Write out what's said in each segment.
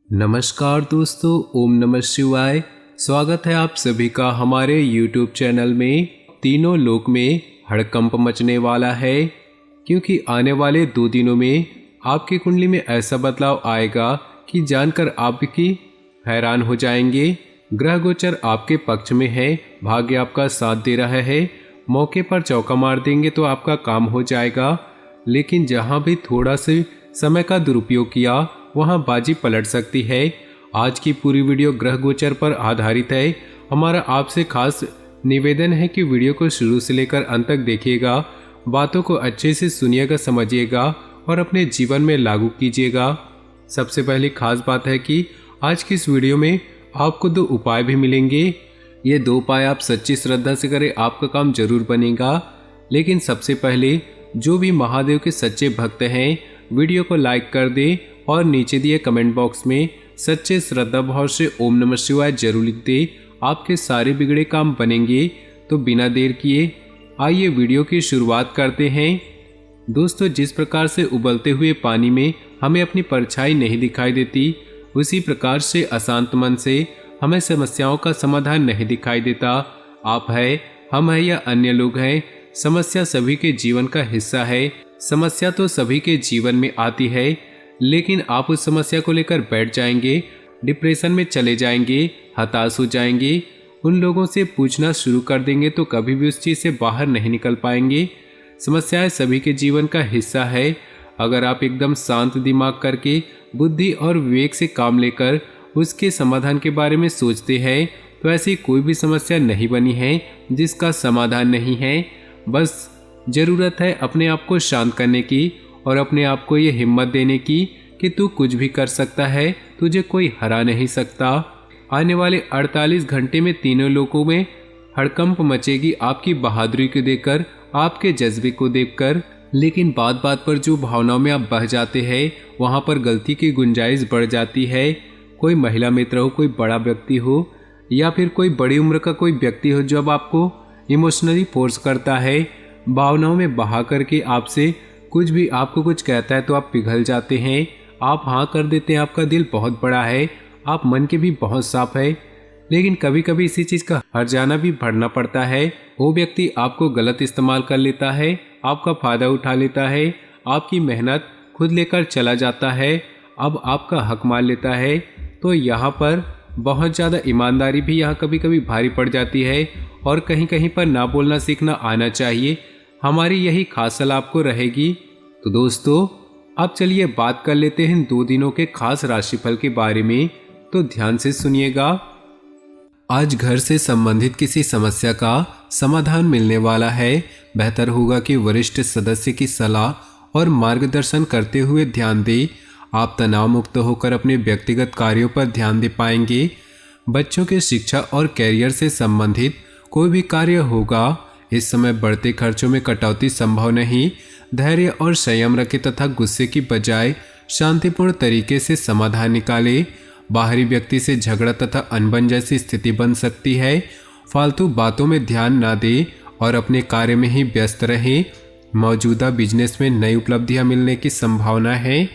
नमस्कार दोस्तों, ओम नमः शिवाय। स्वागत है आप सभी का हमारे YouTube चैनल में। तीनों लोक में हड़कंप मचने वाला है, क्योंकि आने वाले 2 दिनों में आपकी कुंडली में ऐसा बदलाव आएगा कि जानकर आप भी हैरान हो जाएंगे। ग्रह गोचर आपके पक्ष में है, भाग्य आपका साथ दे रहा है, मौके पर चौका मार देंगे तो आपका काम हो जाएगा। लेकिन जहाँ भी थोड़ा से समय का दुरुपयोग किया वहाँ बाजी पलट सकती है। आज की पूरी वीडियो ग्रह गोचर पर आधारित है। हमारा आपसे खास निवेदन है कि वीडियो को शुरू से लेकर अंत तक देखिएगा, बातों को अच्छे से सुनिएगा, समझिएगा और अपने जीवन में लागू कीजिएगा। सबसे पहली खास बात है कि आज की इस वीडियो में आपको 2 उपाय भी मिलेंगे। ये 2 उपाय आप सच्ची श्रद्धा से करें, आपका काम जरूर बनेगा। लेकिन सबसे पहले जो भी महादेव के सच्चे भक्त हैं, वीडियो को लाइक कर दें और नीचे दिए कमेंट बॉक्स में सच्चे श्रद्धा भाव से ओम नमः शिवाय जरूर लिख दे। आपके सारे बिगड़े काम बनेंगे। तो बिना देर किए आइए वीडियो की शुरुआत करते हैं। दोस्तों, जिस प्रकार से उबलते हुए पानी में हमें अपनी परछाई नहीं दिखाई देती, उसी प्रकार से अशांत मन से हमें समस्याओं का समाधान नहीं दिखाई देता। आप है, हम है या अन्य लोग हैं, समस्या सभी के जीवन का हिस्सा है। समस्या तो सभी के जीवन में आती है, लेकिन आप उस समस्या को लेकर बैठ जाएंगे, डिप्रेशन में चले जाएंगे, हताश हो जाएंगे, उन लोगों से पूछना शुरू कर देंगे तो कभी भी उस चीज़ से बाहर नहीं निकल पाएंगे। समस्याएं सभी के जीवन का हिस्सा है। अगर आप एकदम शांत दिमाग करके बुद्धि और विवेक से काम लेकर उसके समाधान के बारे में सोचते हैं तो ऐसी कोई भी समस्या नहीं बनी है जिसका समाधान नहीं है। बस ज़रूरत है अपने आप को शांत करने की और अपने आप को ये हिम्मत देने की कि तू कुछ भी कर सकता है, तुझे कोई हरा नहीं सकता। आने वाले 48 घंटे में तीनों लोगों में हड़कंप मचेगी आपकी बहादुरी को देखकर, आपके जज्बे को देखकर। लेकिन बात बात पर जो भावनाओं में आप बह जाते हैं, वहाँ पर गलती की गुंजाइश बढ़ जाती है। कोई महिला मित्र हो, कोई बड़ा व्यक्ति हो या फिर कोई बड़ी उम्र का कोई व्यक्ति हो, जब आपको इमोशनली फोर्स करता है, भावनाओं में बहा करके आपसे कुछ भी आपको कुछ कहता है तो आप पिघल जाते हैं, आप हाँ कर देते हैं। आपका दिल बहुत बड़ा है, आप मन के भी बहुत साफ है, लेकिन कभी कभी इसी चीज़ का हर्जाना भी भरना पड़ता है। वो व्यक्ति आपको गलत इस्तेमाल कर लेता है, आपका फ़ायदा उठा लेता है, आपकी मेहनत खुद लेकर चला जाता है, अब आपका हक मान लेता है। तो यहाँ पर बहुत ज़्यादा ईमानदारी भी यहाँ कभी कभी भारी पड़ जाती है और कहीं कहीं पर ना बोलना सीखना आना चाहिए। हमारी यही खास सलाह आपको रहेगी। तो दोस्तों, अब चलिए बात कर लेते हैं 2 दिनों के खास राशिफल के बारे में। तो ध्यान से सुनिएगा। आज घर से संबंधित किसी समस्या का समाधान मिलने वाला है। बेहतर होगा कि वरिष्ठ सदस्य की सलाह और मार्गदर्शन करते हुए ध्यान दें। आप तनाव मुक्त होकर अपने व्यक्तिगत कार्यों पर ध्यान दे पाएंगे। बच्चों के शिक्षा और कैरियर से संबंधित कोई भी कार्य होगा। इस समय बढ़ते खर्चों में कटौती संभव नहीं। धैर्य और संयम रखें तथा गुस्से की बजाय शांतिपूर्ण तरीके से समाधान निकालें। बाहरी व्यक्ति से झगड़ा तथा अनबन जैसी स्थिति बन सकती है। फालतू बातों में ध्यान न दें और अपने कार्य में ही व्यस्त रहें। मौजूदा बिजनेस में नई उपलब्धियां मिलने की संभावना है।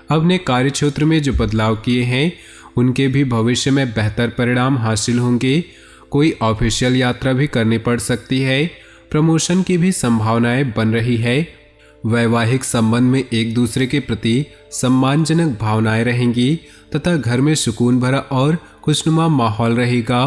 अपने कार्य क्षेत्र में जो बदलाव किए हैं उनके भी भविष्य में बेहतर परिणाम हासिल होंगे। कोई ऑफिशियल यात्रा भी करनी पड़ सकती है। प्रमोशन की भी संभावनाएं बन रही है। वैवाहिक संबंध में एक दूसरे के प्रति सम्मानजनक भावनाएं रहेंगी तथा घर में सुकून भरा और खुशनुमा माहौल रहेगा।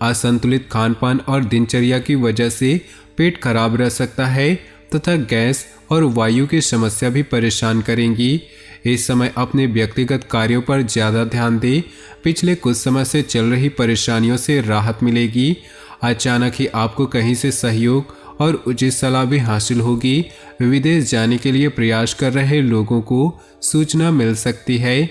असंतुलित खानपान और दिनचर्या की वजह से पेट खराब रह सकता है तथा गैस और वायु की समस्या भी परेशान करेंगी। इस समय अपने व्यक्तिगत कार्यों पर ज़्यादा ध्यान दें। पिछले कुछ समय से चल रही परेशानियों से राहत मिलेगी। अचानक ही आपको कहीं से सहयोग और उचित सलाह भी हासिल होगी। विदेश जाने के लिए प्रयास कर रहे लोगों को सूचना मिल सकती है।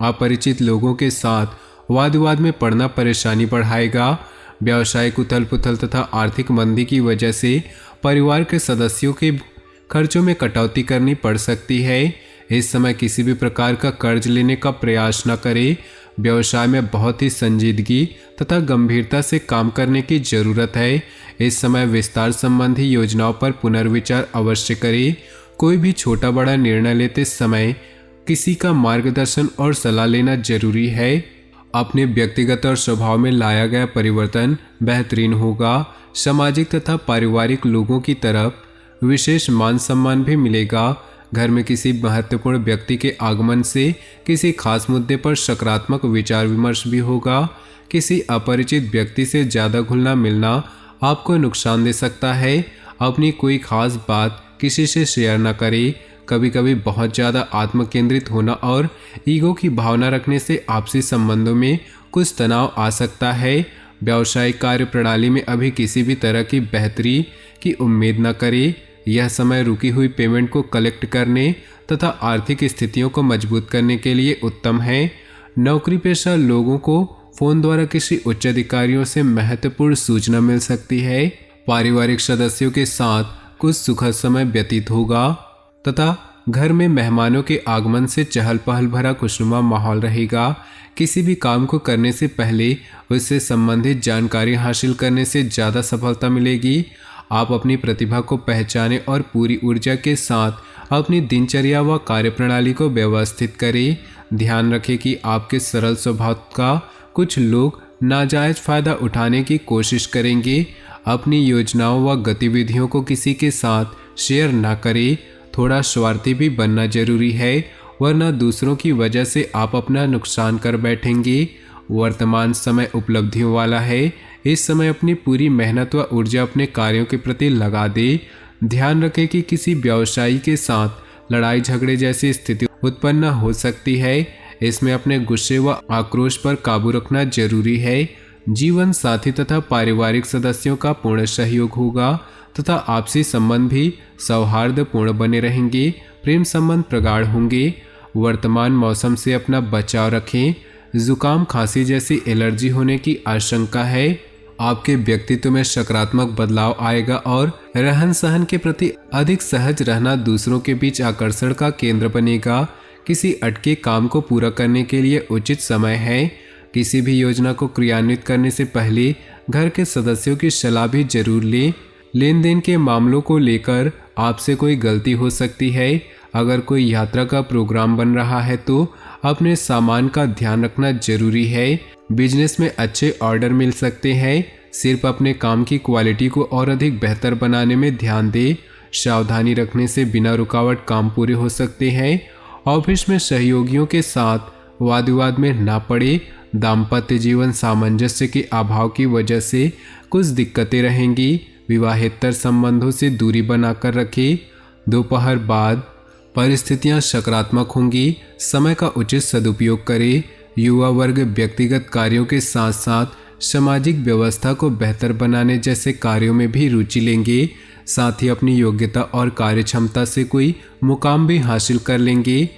अपरिचित लोगों के साथ वाद विवाद में पड़ना परेशानी बढ़ाएगा। व्यावसायिक उथल पुथल तथा आर्थिक मंदी की वजह से परिवार के सदस्यों के खर्चों में कटौती करनी पड़ सकती है। इस समय किसी भी प्रकार का कर्ज लेने का प्रयास न करें। व्यवसाय में बहुत ही संजीदगी तथा गंभीरता से काम करने की जरूरत है। इस समय विस्तार संबंधी योजनाओं पर पुनर्विचार अवश्य करें। कोई भी छोटा बड़ा निर्णय लेते समय किसी का मार्गदर्शन और सलाह लेना जरूरी है। अपने व्यक्तिगत और स्वभाव में लाया गया परिवर्तन बेहतरीन होगा। सामाजिक तथा पारिवारिक लोगों की तरफ विशेष मान सम्मान भी मिलेगा। घर में किसी महत्वपूर्ण व्यक्ति के आगमन से किसी खास मुद्दे पर सकारात्मक विचार विमर्श भी होगा। किसी अपरिचित व्यक्ति से ज़्यादा घुलना मिलना आपको नुकसान दे सकता है। अपनी कोई खास बात किसी से शेयर न करें। कभी कभी बहुत ज़्यादा आत्मकेंद्रित होना और ईगो की भावना रखने से आपसी संबंधों में कुछ तनाव आ सकता है। व्यावसायिक कार्य प्रणाली में अभी किसी भी तरह की बेहतरी की उम्मीद न करें। यह समय रुकी हुई पेमेंट को कलेक्ट करने तथा आर्थिक स्थितियों को मजबूत करने के लिए उत्तम है। नौकरी पेशा लोगों को फोन द्वारा किसी उच्च अधिकारियों से महत्वपूर्ण सूचना मिल सकती है। पारिवारिक सदस्यों के साथ कुछ सुखद समय व्यतीत होगा तथा घर में मेहमानों के आगमन से चहल पहल भरा खुशनुमा माहौल रहेगा। किसी भी काम को करने से पहले उससे संबंधित जानकारी हासिल करने से ज़्यादा सफलता मिलेगी। आप अपनी प्रतिभा को पहचानें और पूरी ऊर्जा के साथ अपनी दिनचर्या व कार्यप्रणाली को व्यवस्थित करें। ध्यान रखें कि आपके सरल स्वभाव का कुछ लोग नाजायज फ़ायदा उठाने की कोशिश करेंगे। अपनी योजनाओं व गतिविधियों को किसी के साथ शेयर न करें। थोड़ा स्वार्थी भी बनना जरूरी है, वरना दूसरों की वजह से आप अपना नुकसान कर बैठेंगे। वर्तमान समय उपलब्धियों वाला है। इस समय अपनी पूरी मेहनत व ऊर्जा अपने कार्यों के प्रति लगा दे। ध्यान रखें कि किसी व्यवसायी के साथ लड़ाई झगड़े जैसी स्थिति उत्पन्न हो सकती है। इसमें अपने गुस्से व आक्रोश पर काबू रखना जरूरी है। जीवन साथी तथा पारिवारिक सदस्यों का पूर्ण सहयोग होगा तथा आपसी संबंध भी सौहार्दपूर्ण बने रहेंगे। प्रेम संबंध प्रगाढ़ होंगे। वर्तमान मौसम से अपना बचाव रखें। जुकाम खांसी जैसी एलर्जी होने की आशंका है। आपके व्यक्तित्व में सकारात्मक बदलाव आएगा और रहन सहन के प्रति अधिक सहज रहना दूसरों के बीच आकर्षण का केंद्र बनेगा। किसी अटके काम को पूरा करने के लिए उचित समय है। किसी भी योजना को क्रियान्वित करने से पहले घर के सदस्यों की सलाह भी जरूर लें। लेन देन के मामलों को लेकर आपसे कोई गलती हो सकती है। अगर कोई यात्रा का प्रोग्राम बन रहा है तो अपने सामान का ध्यान रखना जरूरी है। बिजनेस में अच्छे ऑर्डर मिल सकते हैं। सिर्फ अपने काम की क्वालिटी को और अधिक बेहतर बनाने में ध्यान दें। सावधानी रखने से बिना रुकावट काम पूरे हो सकते हैं। ऑफिस में सहयोगियों के साथ वाद विवाद में ना पड़े। दाम्पत्य जीवन सामंजस्य के अभाव की वजह से कुछ दिक्कतें रहेंगी। विवाहेतर संबंधों से दूरी बनाकर रखें। दोपहर बाद परिस्थितियां सकारात्मक होंगी। समय का उचित सदुपयोग करें। युवा वर्ग व्यक्तिगत कार्यों के साथ साथ सामाजिक व्यवस्था को बेहतर बनाने जैसे कार्यों में भी रुचि लेंगे। साथ ही अपनी योग्यता और कार्यक्षमता से कोई मुकाम भी हासिल कर लेंगे।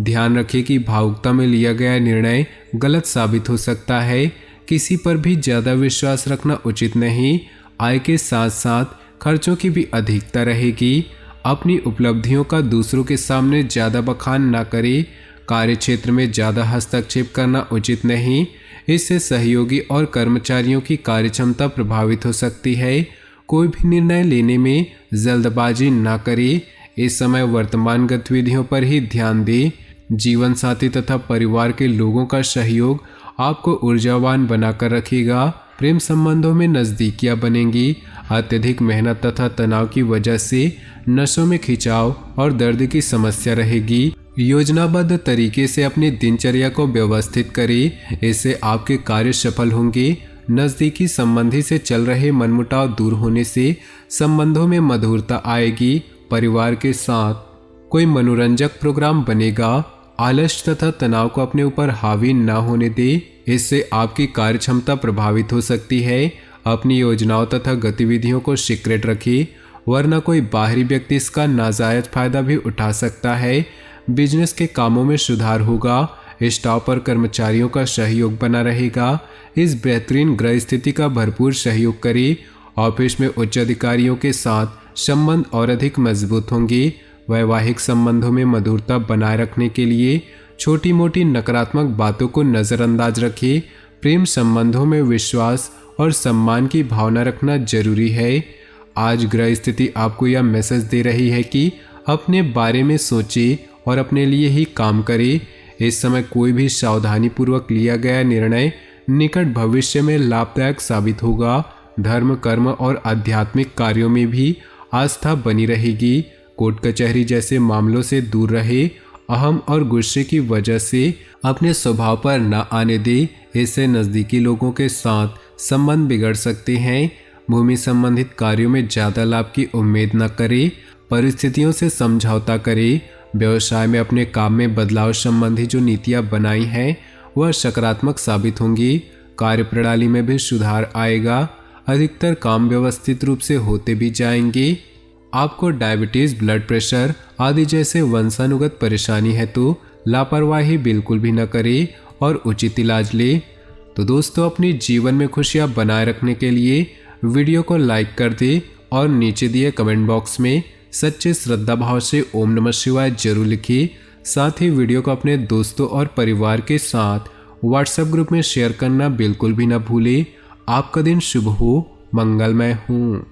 ध्यान रखें कि भावुकता में लिया गया निर्णय गलत साबित हो सकता है। किसी पर भी ज़्यादा विश्वास रखना उचित नहीं। आय के साथ साथ खर्चों की भी अधिकता रहेगी। अपनी उपलब्धियों का दूसरों के सामने ज़्यादा बखान ना करें। कार्य क्षेत्र में ज़्यादा हस्तक्षेप करना उचित नहीं। इससे सहयोगी और कर्मचारियों की कार्यक्षमता प्रभावित हो सकती है। कोई भी निर्णय लेने में जल्दबाजी ना करें। इस समय वर्तमान गतिविधियों पर ही ध्यान दें। जीवन साथी तथा परिवार के लोगों का सहयोग आपको ऊर्जावान बनाकर रखेगा। प्रेम संबंधों में नज़दीकियां बनेंगी। अत्यधिक मेहनत तथा तनाव की वजह से नसों में खिंचाव और दर्द की समस्या रहेगी। योजनाबद्ध तरीके से अपनी दिनचर्या को व्यवस्थित करें। इससे आपके कार्य सफल होंगे। नज़दीकी संबंधी से चल रहे मनमुटाव दूर होने से संबंधों में मधुरता आएगी। परिवार के साथ कोई मनोरंजक प्रोग्राम बनेगा। आलस्य तथा तनाव को अपने ऊपर हावी न होने दे। इससे आपकी कार्यक्षमता प्रभावित हो सकती है। अपनी योजनाओं तथा गतिविधियों को सीक्रेट रखिए, वरना कोई बाहरी व्यक्ति इसका नाजायज फायदा भी उठा सकता है। बिजनेस के कामों में सुधार होगा। स्टाफ और कर्मचारियों का सहयोग बना रहेगा। इस बेहतरीन ग्रह स्थिति का भरपूर सहयोग करें। ऑफिस में उच्च अधिकारियों के साथ संबंध और अधिक मजबूत होंगे। वैवाहिक संबंधों में मधुरता बनाए रखने के लिए छोटी मोटी नकारात्मक बातों को नज़रअंदाज रखें। प्रेम संबंधों में विश्वास और सम्मान की भावना रखना जरूरी है। आज ग्रह स्थिति आपको यह मैसेज दे रही है कि अपने बारे में सोचें और अपने लिए ही काम करें। इस समय कोई भी सावधानी पूर्वक लिया गया निर्णय निकट भविष्य में लाभदायक साबित होगा। धर्म, कर्म और आध्यात्मिक कार्यों में भी आस्था बनी रहेगी। कोर्ट कचहरी जैसे मामलों से दूर रहे। अहम और गुस्से की वजह से अपने स्वभाव पर न आने दे, इससे नज़दीकी लोगों के साथ संबंध बिगड़ सकते हैं। भूमि संबंधित कार्यों में ज़्यादा लाभ की उम्मीद न करें। परिस्थितियों से समझौता करें। व्यवसाय में अपने काम में बदलाव संबंधी जो नीतियाँ बनाई हैं वह सकारात्मक साबित होंगी। कार्य प्रणाली में भी सुधार आएगा। अधिकतर काम व्यवस्थित रूप से होते भी जाएंगे। आपको डायबिटीज़, ब्लड प्रेशर आदि जैसे वंशानुगत परेशानी है तो लापरवाही बिल्कुल भी न करें और उचित इलाज ले। तो दोस्तों, अपनी जीवन में खुशियाँ बनाए रखने के लिए वीडियो को लाइक कर दे और नीचे दिए कमेंट बॉक्स में सच्चे श्रद्धा भाव से ओम नमः शिवाय जरूर लिखिए। साथ ही वीडियो को अपने दोस्तों और परिवार के साथ व्हाट्सएप ग्रुप में शेयर करना बिल्कुल भी न भूलें। आपका दिन शुभ हो, मंगलमय हो।